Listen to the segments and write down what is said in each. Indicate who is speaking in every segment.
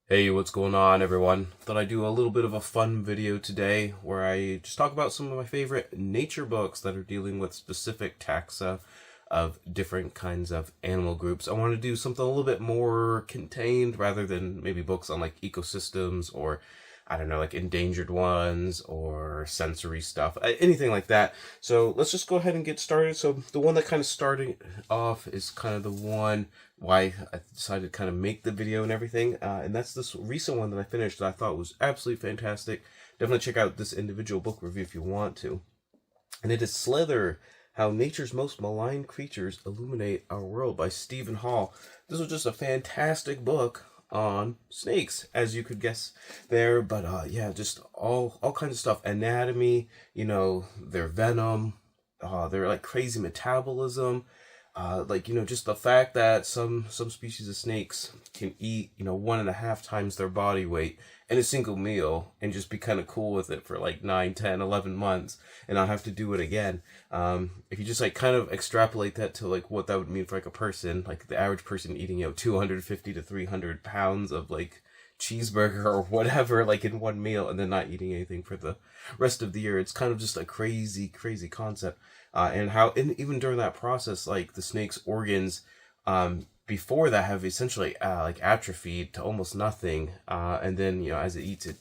Speaker 1: Hey, what's going on, everyone? Thought I'd do a little bit of a fun video today where I just talk about some of my favorite nature books that are dealing with specific taxa of different kinds of animal groups. I want to do something a little bit more contained rather than maybe books on like ecosystems or I don't know, like endangered ones or sensory stuff, anything like that. So let's just go ahead and get started. So the one that kind of starting off is kind of the one why I decided to kind of make the video and everything. And that's this recent one that I finished that I thought was absolutely fantastic. Definitely check out this individual book review if you want to. And it is Slither, How Nature's Most Maligned Creatures Illuminate Our World by Stephen Hall. This was just a fantastic book on snakes, as you could guess there. But yeah, just all kinds of stuff. Anatomy, their venom, their like crazy metabolism. Just the fact that some species of snakes can eat, 1.5 times their body weight in a single meal and just be kind of cool with it for like 9, 10, 11 months and not have to do it again. If you just like kind of extrapolate that to like what that would mean for like a person, like the average person eating, 250 to 300 pounds of like cheeseburger or whatever, like in one meal and then not eating anything for the rest of the year. It's kind of just a crazy concept. And even during that process, like the snake's organs, before that have essentially like atrophied to almost nothing, and then as it eats it,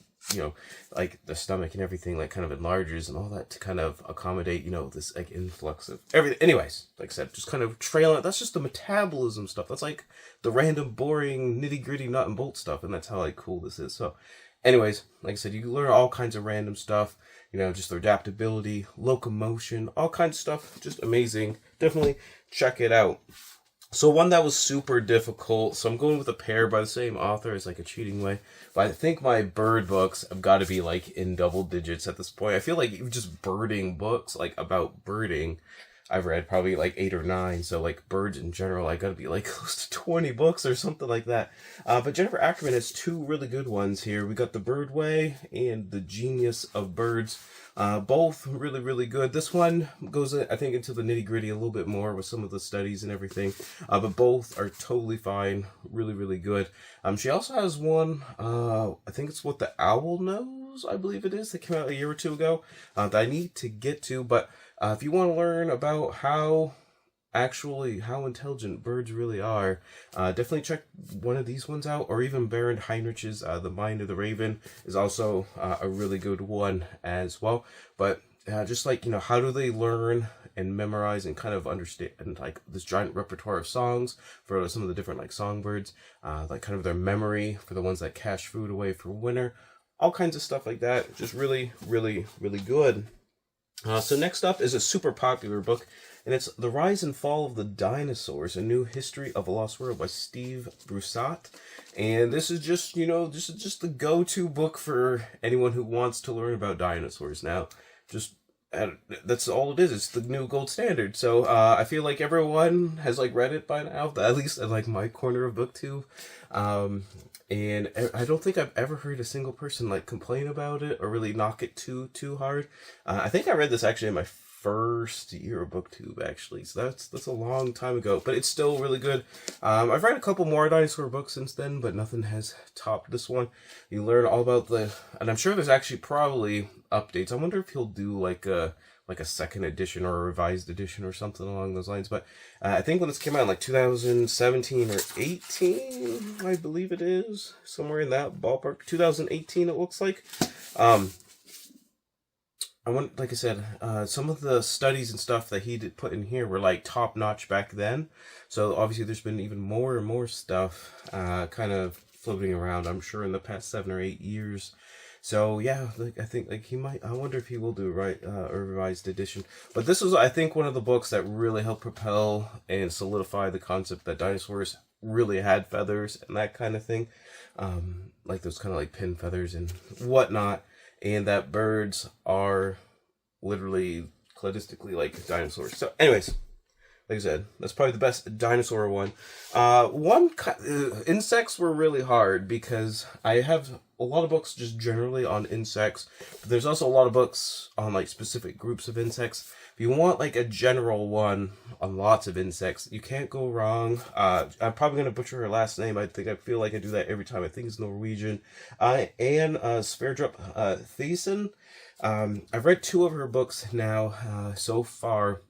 Speaker 1: like the stomach and everything like kind of enlarges and all that to kind of accommodate this like influx of everything. Anyways, like I said, just kind of trailing. That's just the metabolism stuff. That's like the random boring nitty gritty nut and bolt stuff, and that's how like cool this is. So anyways, like I said, you can learn all kinds of random stuff, just their adaptability, locomotion, all kinds of stuff. Just amazing. Definitely check it out. So one that was super difficult, so I'm going with a pair by the same author as like a cheating way, but I think my bird books have got to be like in double digits at this point. I feel like even just birding books, like about birding, I've read probably like 8 or 9. So like birds in general, I gotta be like close to 20 books or something like that. But Jennifer Ackerman has 2 really good ones here. We got The Bird Way and The Genius of Birds. Both really good. This one goes, I think, into the nitty gritty a little bit more with some of the studies and everything. But both are totally fine. Really good. She also has one, I think it's What the Owl Knows, I believe it is, that came out a year or 2 ago, that I need to get to. But if you want to learn about how intelligent birds really are, definitely check one of these ones out, or even Baron Heinrich's The Mind of the Raven is also a really good one as well. But just like, how do they learn and memorize and kind of understand and like this giant repertoire of songs for some of the different like songbirds, like kind of their memory for the ones that cache food away for winter, all kinds of stuff like that. Just really good. So next up is a super popular book, and it's The Rise and Fall of the Dinosaurs, A New History of a Lost World by Steve Broussard. And this is just, the go-to book for anyone who wants to learn about dinosaurs. Now, that's all it is. It's the new gold standard. So I feel like everyone has like read it by now, at least at like my corner of booktube. And I don't think I've ever heard a single person like complain about it or really knock it too hard. I think I read this actually in my first year of booktube, actually, so that's a long time ago, but it's still really good. I've read a couple more dinosaur books since then, but nothing has topped this one. You learn all about and I'm sure there's actually probably updates. I wonder if he'll do like a second edition or a revised edition or something along those lines. But I think when this came out in like 2017 or 18, I believe it is, somewhere in that ballpark. 2018 it looks like. Like I said, some of the studies and stuff that he did put in here were like top notch back then. So obviously there's been even more and more stuff kind of floating around, I'm sure, in the past 7 or 8 years. So yeah, like I think like he might. I wonder if he will do a revised edition. But this was, I think, one of the books that really helped propel and solidify the concept that dinosaurs really had feathers and that kind of thing, like those kind of like pin feathers and whatnot, and that birds are literally cladistically like dinosaurs. So, anyways, like I said, that's probably the best dinosaur one. Insects were really hard because I have a lot of books just generally on insects, but there's also a lot of books on like specific groups of insects. If you want like a general one on lots of insects, you can't go wrong. I'm probably gonna butcher her last name. I feel like I do that every time. I think it's Norwegian. Anne Sverdrup Thiessen. I've read 2 of her books now so far.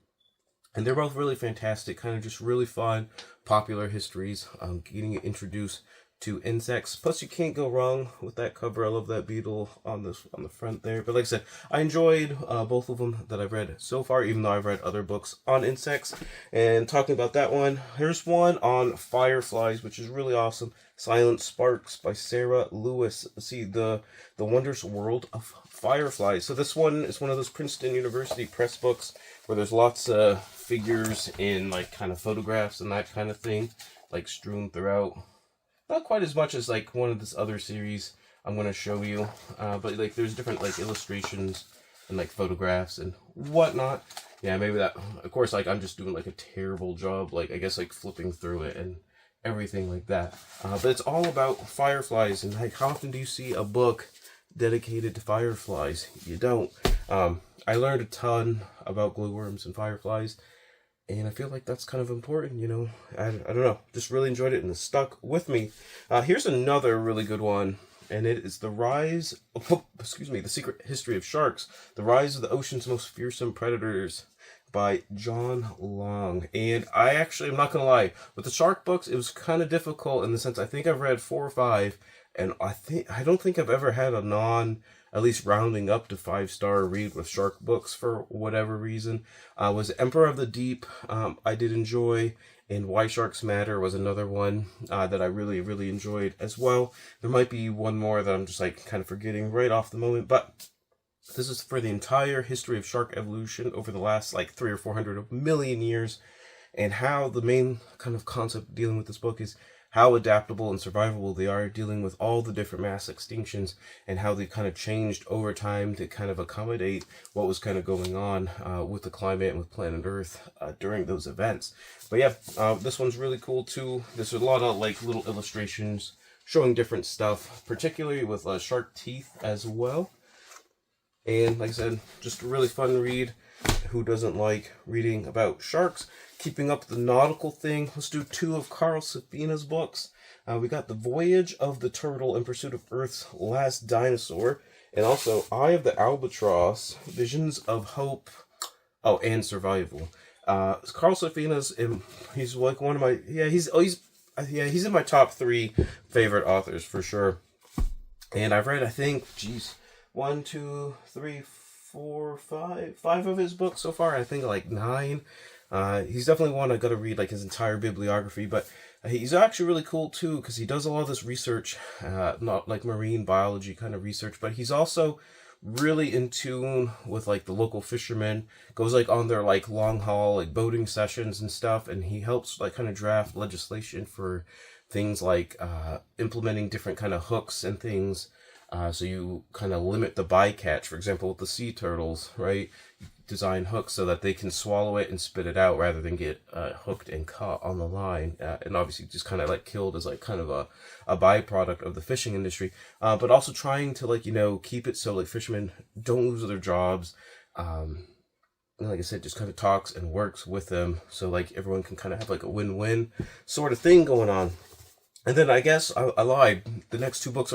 Speaker 1: And they're both really fantastic, kind of just really fun, popular histories, getting introduced to insects. Plus, you can't go wrong with that cover. I love that beetle on the front there. But like I said, I enjoyed both of them that I've read so far, even though I've read other books on insects. And talking about that one, here's one on fireflies, which is really awesome. Silent Sparks by Sarah Lewis. See, the wondrous world of fireflies. So this one is one of those Princeton University press books where there's lots of figures in like kind of photographs and that kind of thing, like strewn throughout. Not quite as much as like one of this other series I'm going to show you, but like there's different like illustrations and like photographs and whatnot. Yeah, maybe that, of course, like I'm just doing like a terrible job, like I guess like flipping through it and everything like that. But it's all about fireflies, and like how often do you see a book dedicated to fireflies? You don't. I learned a ton about glowworms and fireflies, and I feel like that's kind of important, you know. I don't know, just really enjoyed it and it stuck with me. Here's another really good one, and it is The Secret History of Sharks, The Rise of the Ocean's Most Fearsome Predators by John Long. And I actually, I'm not gonna lie, with the shark books, it was kind of difficult in the sense I think I've read 4 or 5, and I don't think I've ever had a at least rounding up to 5-star read with shark books for whatever reason. Was Emperor of the Deep, I did enjoy, and Why Sharks Matter was another one that I really, really enjoyed as well. There might be one more that I'm just like kind of forgetting right off the moment, but this is for the entire history of shark evolution over the last like 300 or 400 million years, and how the main kind of concept dealing with this book is how adaptable and survivable they are, dealing with all the different mass extinctions and how they kind of changed over time to kind of accommodate what was kind of going on with the climate and with planet Earth during those events. But yeah, this one's really cool too. There's a lot of like little illustrations showing different stuff, particularly with shark teeth as well. And like I said, just a really fun read. Who doesn't like reading about sharks? Keeping up the nautical thing, let's do 2 of Carl Safina's books. We got The Voyage of the Turtle in Pursuit of Earth's Last Dinosaur, and also Eye of the Albatross, Visions of Hope, and Survival. Carl Safina's, he's like one of my, he's in my top 3 favorite authors for sure. And I've read, I think, 1, 2, 3, 4, 5 of his books so far. I think like 9. He's definitely one I gotta read like his entire bibliography, but he's actually really cool too because he does a lot of this research, not like marine biology kind of research, but he's also really in tune with like the local fishermen, goes like on their like long haul like boating sessions and stuff, and he helps like kind of draft legislation for things like implementing different kind of hooks and things, so you kind of limit the bycatch. For example, with the sea turtles, right? Design hooks so that they can swallow it and spit it out rather than get hooked and caught on the line, and obviously just kind of like killed as like kind of a byproduct of the fishing industry, but also trying to like, you know, keep it so like fishermen don't lose their jobs, and like I said, just kind of talks and works with them so like everyone can kind of have like a win-win sort of thing going on. And then I guess I lied. The next 2 books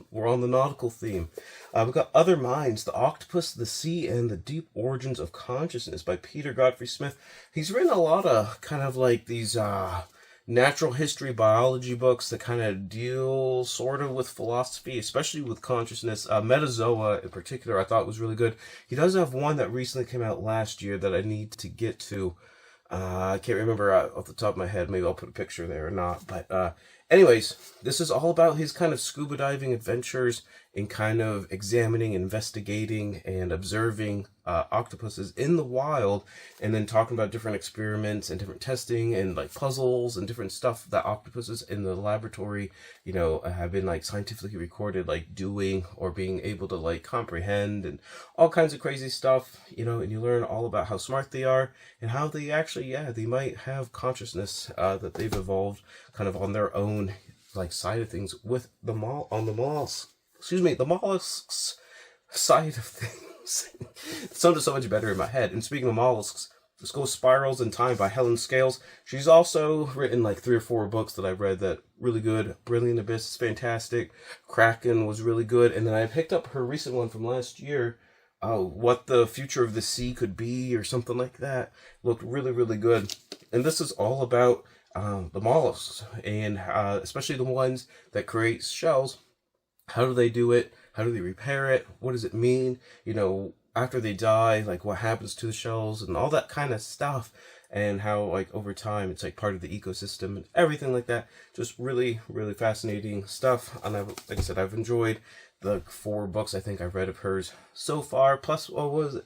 Speaker 1: we're on the nautical theme. We've got Other Minds, The Octopus, the Sea, and the Deep Origins of Consciousness by Peter Godfrey Smith. He's written a lot of kind of like these natural history biology books that kind of deal sort of with philosophy, especially with consciousness. Metazoa in particular I thought was really good. He does have one that recently came out last year that I need to get to. I can't remember off the top of my head. Maybe I'll put a picture there or not. But Anyways, this is all about his kind of scuba diving adventures and kind of examining, investigating, and observing octopuses in the wild, and then talking about different experiments and different testing and like puzzles and different stuff that octopuses in the laboratory, have been like scientifically recorded, like doing or being able to like comprehend, and all kinds of crazy stuff, and you learn all about how smart they are and how they actually, they might have consciousness that they've evolved kind of on their own like side of things with the mollusks side of things. It sounded so much better in my head. And speaking of mollusks, let's go Spirals in Time by Helen Scales. She's also written like 3 or 4 books that I've read that really good. Brilliant Abyss is fantastic. Kraken was really good. And then I picked up her recent one from last year, What the Future of the Sea Could Be, or something like that. Looked really, really good. And this is all about the mollusks, and especially the ones that create shells. How do they do it? How do they repair it? What does it mean? After they die, like what happens to the shells and all that kind of stuff, and how like over time it's like part of the ecosystem and everything like that. Just really, really fascinating stuff. And like I said, I've enjoyed the 4 books I think I've read of hers so far. Plus, what was it?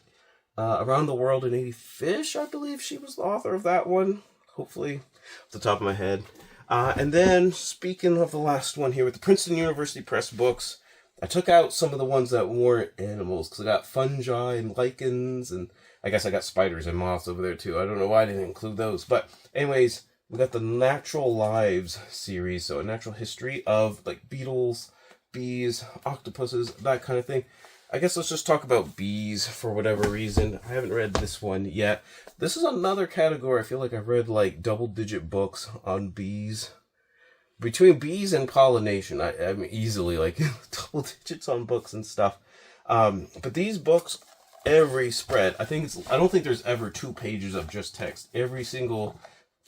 Speaker 1: Around the World in 80 Fish, I believe she was the author of that one. Hopefully, off the top of my head. And then, speaking of the last one here, with the Princeton University Press books, I took out some of the ones that weren't animals, because I got fungi and lichens, and I guess I got spiders and moths over there too. I don't know why I didn't include those. But anyways, we got the Natural Lives series, so a natural history of like beetles, bees, octopuses, that kind of thing. I guess let's just talk about bees for whatever reason. I haven't read this one yet. This is another category. I feel like I've read like double-digit books on bees. Between bees and pollination, I'm easily like double digits on books and stuff. But these books, every spread, I don't think there's ever 2 pages of just text. Every single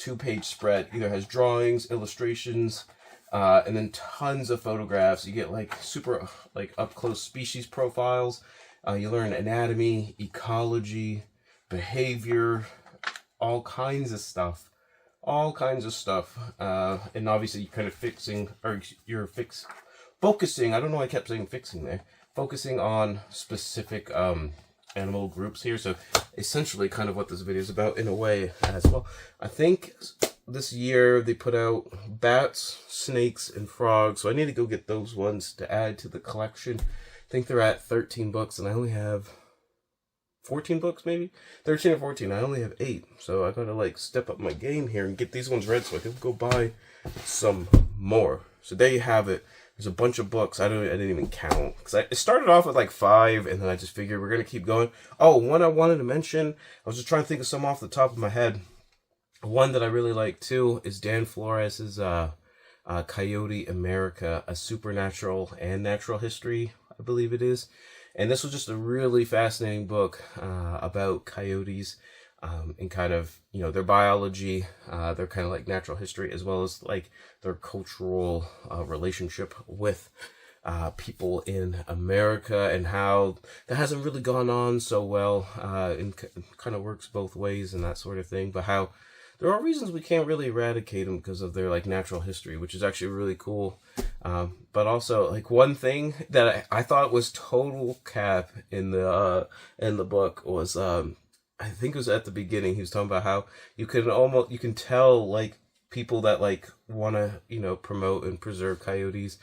Speaker 1: 2-page spread either has drawings, illustrations, and then tons of photographs. You get like super like up close species profiles. You learn anatomy, ecology, behavior, all kinds of stuff. And obviously you're kind of focusing, I don't know why I kept saying fixing there, focusing on specific animal groups here. So essentially kind of what this video is about in a way as well. I think this year they put out bats, snakes, and frogs, so I need to go get those ones to add to the collection. I think they're at 13 books, and I only have 14 books, maybe 13 or 14. I only have 8, so I gotta like step up my game here and get these ones read so I can go buy some more. So there you have it. There's a bunch of books. I didn't even count, because it started off with like 5, and then I just figured we're gonna keep going. Oh, one I wanted to mention, I was just trying to think of some off the top of my head. One that I really like too is Dan Flores's Coyote America, a supernatural and natural history, I believe it is. And this was just a really fascinating book about coyotes and kind of, their biology, their kind of like natural history, as well as like their cultural relationship with people in America, and how that hasn't really gone on so well, and kind of works both ways and that sort of thing. But how there are reasons we can't really eradicate them because of their like natural history, which is actually really cool. But also, like, one thing that I thought was total cap in the book was I think it was at the beginning. He was talking about how you can tell like people that like want to promote and preserve coyotes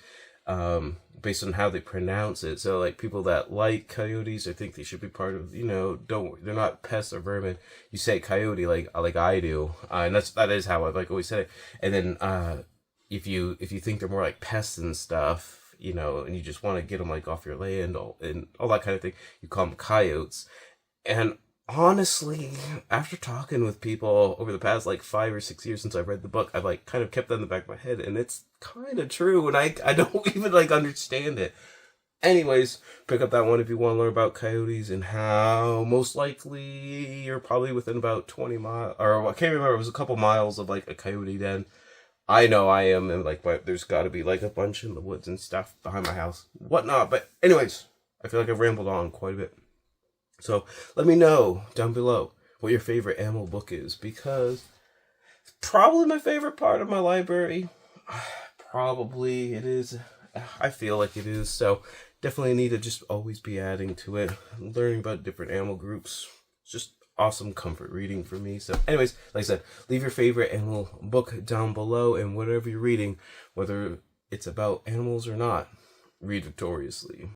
Speaker 1: based on how they pronounce it. So like people that like coyotes or think they should be part of, they're not pests or vermin. You say coyote like I do, and that is how I like always said it. And then if you think they're more like pests and stuff, and you just want to get them like off your land and all that kind of thing, you call them coyotes. And honestly, after talking with people over the past like 5 or 6 years since I read the book, I've like kind of kept that in the back of my head, and it's kind of true, and I don't even like understand it. Anyways, pick up that one if you want to learn about coyotes and how most likely you're probably within about 20 miles, or I can't remember, it was a couple miles of like a coyote den. I know I am, and like there's got to be like a bunch in the woods and stuff behind my house, whatnot. But anyways, I feel like I've rambled on quite a bit. So let me know down below what your favorite animal book is, because probably my favorite part of my library, probably it is. I feel like it is. So definitely need to just always be adding to it. Learning about different animal groups. It's just awesome comfort reading for me. So anyways, like I said, leave your favorite animal book down below, and whatever you're reading, whether it's about animals or not, read victoriously.